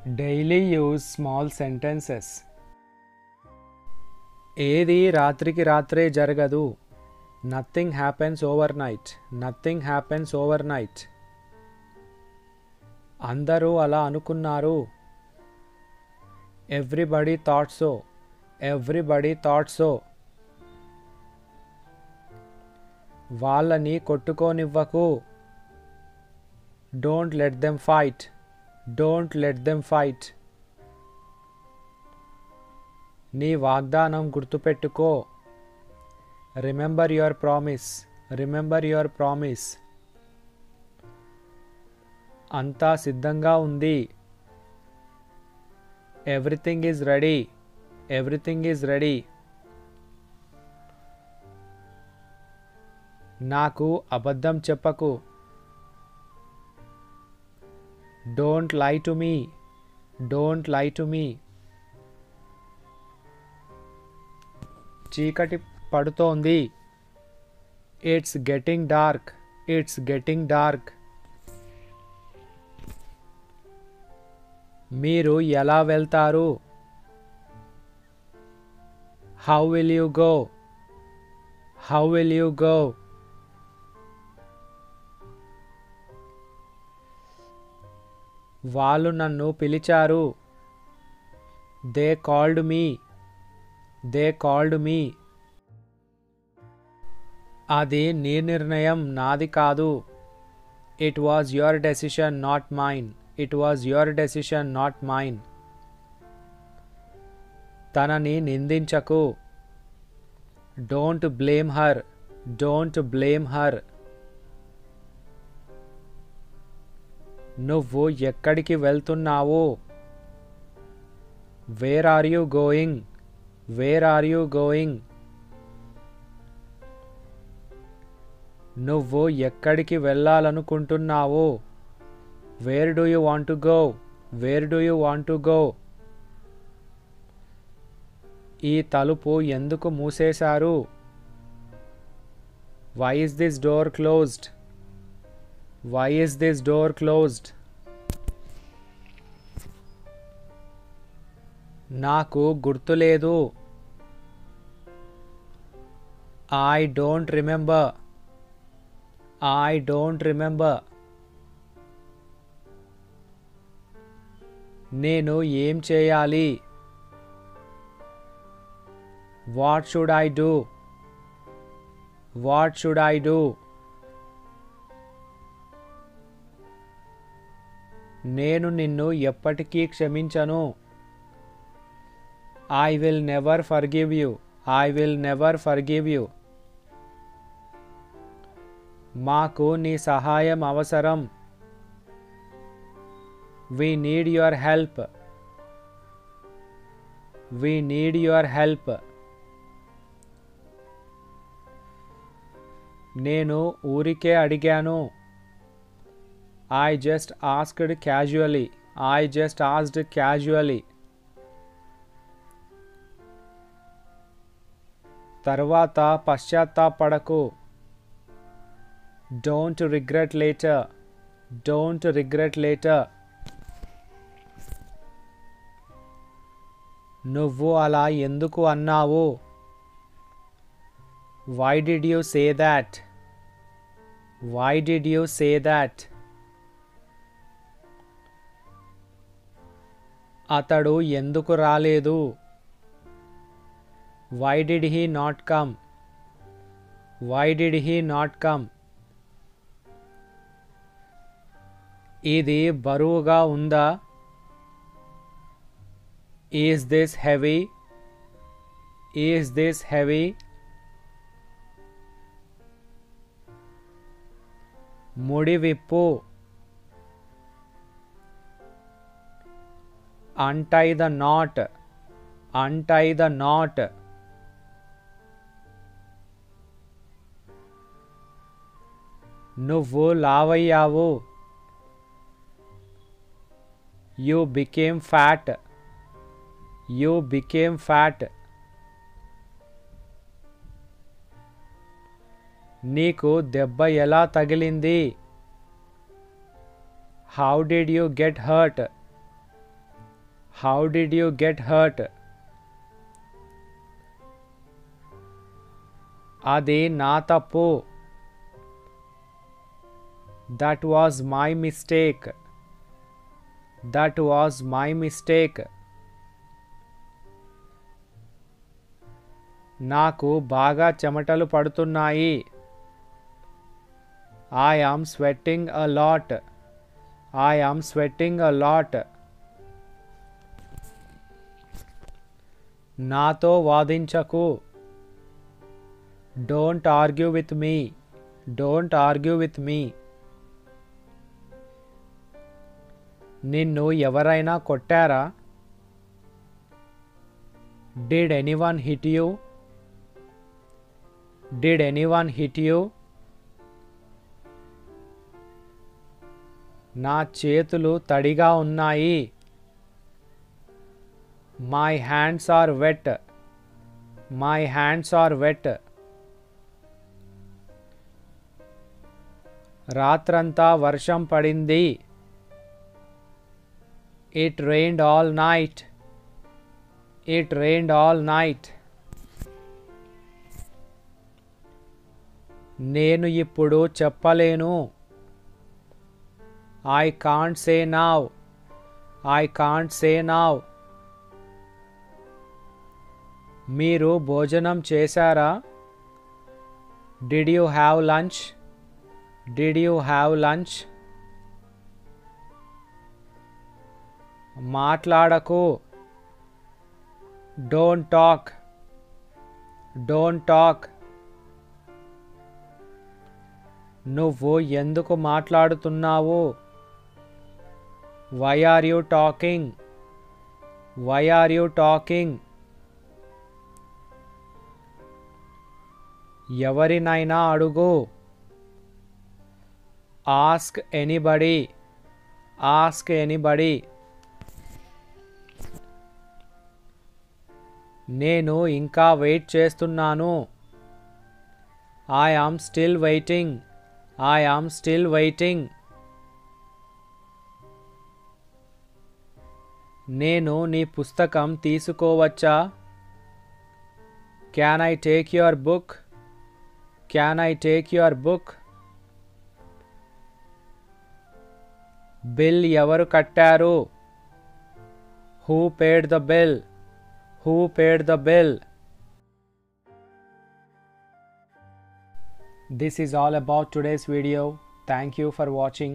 Daily use small sentences. ఏది రాత్రికి రాత్రే జరగదు. Nothing happens overnight. Nothing happens overnight. అందరూ అలా అనుకున్నారు. Everybody thought so. Everybody thought so. వాళ్ళని కొట్టుకోనివ్వకు. Don't let them fight. Don't let them fight. నీ వాగ్దానం గుర్తుపెట్టుకో. Remember your promise. Remember your promise. అంతా సిద్ధంగా ఉంది. Everything is ready. Everything is ready. నాకు అబద్ధం చెప్పకు. Don't lie to me. Don't lie to me. చీకటి పడుతోంది. It's getting dark. It's getting dark. మీరు ఎలా వెళ్తారు? How will you go? How will you go? వాళ్ళు నన్ను పిలిచారు. They called me. They called me. అది నీ నిర్ణయం, నాది కాదు. It was your decision, not mine. It was your decision, not mine. తనని నిందించకు. Don't blame her. Don't blame her. నువ్వు ఎక్కడికి వెళ్తున్నావు? Where are you going? Where are you going? నువ్వు ఎక్కడికి వెళ్ళాలనుకుంటున్నావు? Where do you want to go? Where do you want to go? ఈ తలుపు ఎందుకు మూసేశారు? Why is this door closed? Why is this door closed? నాకు గుర్తులేదు. I don't remember. I don't remember. నేను ఏం చేయాలి? What should I do? What should I do? నేను నిన్ను ఎప్పటికీ క్షమించను. I will never forgive you. I will never forgive you. మాకు నీ సహాయం అవసరం. We need your help. We need your help. నేను ఊరికే అడిగాను. I just asked casually. I just asked casually. తర్వాత పశ్చాత్తాపడకు. Don't regret later. Don't regret later. నువ్వు అలా ఎందుకు అన్నావు? Why did you say that? Why did you say that? అతడు ఎందుకు రాలేదు? Why did he not come? Why did he not come? ఇది బరువుగా ఉందా? Is this heavy? Is this heavy? ముడి విప్పు. Untie the knot. Untie the knot. నువ్వు లావయ్యావు. You became fat. You became fat. నీకు దెబ్బ ఎలా తగిలింది? How did you get hurt? How did you get hurt? అది నా తప్పు. That was my mistake. That was my mistake. నాకు బాగా చెమటలు పడుతున్నాయి. I am sweating a lot. I am sweating a lot. నాతో వాదించకు. Don't argue with me. Don't argue with me. నిన్ను ఎవరైనా కొట్టారా? Did anyone hit you? Did anyone hit you? నా చేతులు తడిగా ఉన్నాయి. My hands are wet. My hands are wet. రాత్రంతా వర్షం పడింది. It rained all night. It rained all night. నేను ఇప్పుడు చెప్పలేను. I can't say now. I can't say now. మీరు భోజనం చేశారా? Did you have lunch? Did you have lunch? మాట్లాడకు. Don't talk. Don't talk. నువ్వు ఎందుకు మాట్లాడుతున్నావు? Why are you talking? Why are you talking? ఎవరినైనా అడుగు. Ask anybody. Ask anybody. నేను ఇంకా వెయిట్ చేస్తున్నాను. I am still waiting. I am still waiting. నేను నీ పుస్తకం తీసుకోవచ్చా? Can I take your book? Can I take your book? Bill ఎవరు కట్టారు? Who paid the bill? Who paid the bill? This is all about today's video. Thank you for watching.